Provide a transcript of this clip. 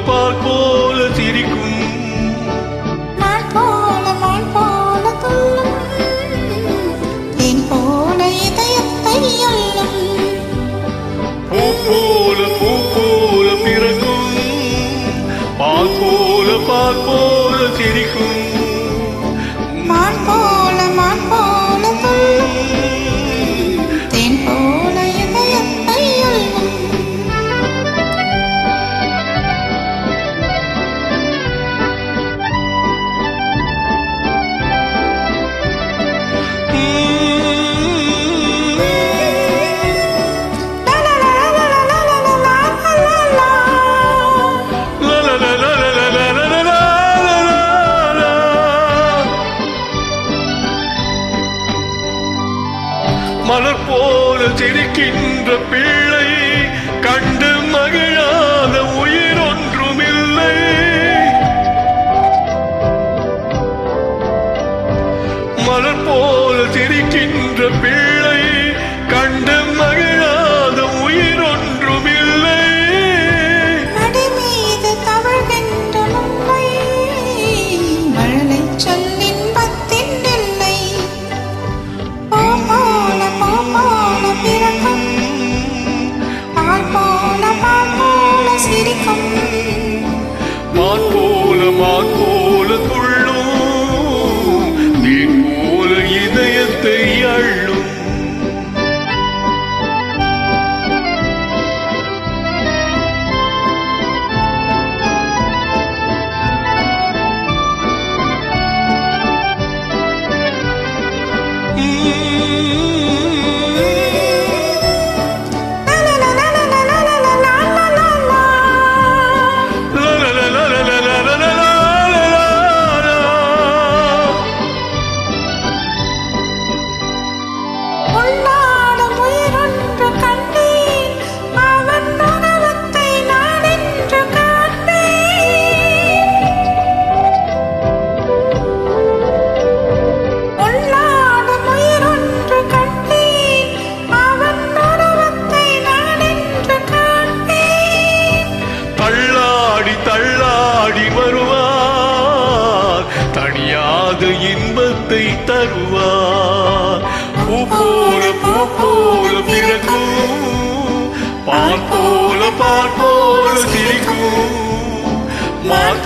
பால் போல சிரிக்கும், மான் போல துள்ளும், தேன் போல இதயத்தை அள்ளும், பூ போல பிறக்கும், பால் போல சிரிக்கும், மான் போல துள்ளும், தேன் போல இதயத்தை அள்ளும். மலர் போல சிரிக்கின்ற பிள்ளை கண்டு மகிழாத உயிர் ஒன்றுமில்லை. மலர் போல சிரிக்கின்ற பிள்ளை கண்டு மகிழாத உயிர் ஒன்றுமில்லை. அடி மீது தவழ்கின்ற முல்லை, மழலை சொல்லின் பத்தின் எல்லை. பூ போல பிறக்கும், பால் போல சிரிக்கும், மான் போல துள்ளும், தேன் போல இதயத்தை அள்ளும். உள்நாடும் உயிரொன்று கண்டேன், அவன் உணவத்தை நான் என்று காண்பேன். உள்நாடும் உயிரொன்று கண்டேன், அவன் உணவத்தை நான் என்று காண்பேன். தள்ளாடி வருவார், தனியாத இன்பத்தை தருவார். பூ போல பிறக்கும், பால் போல சிரிக்கும், மான்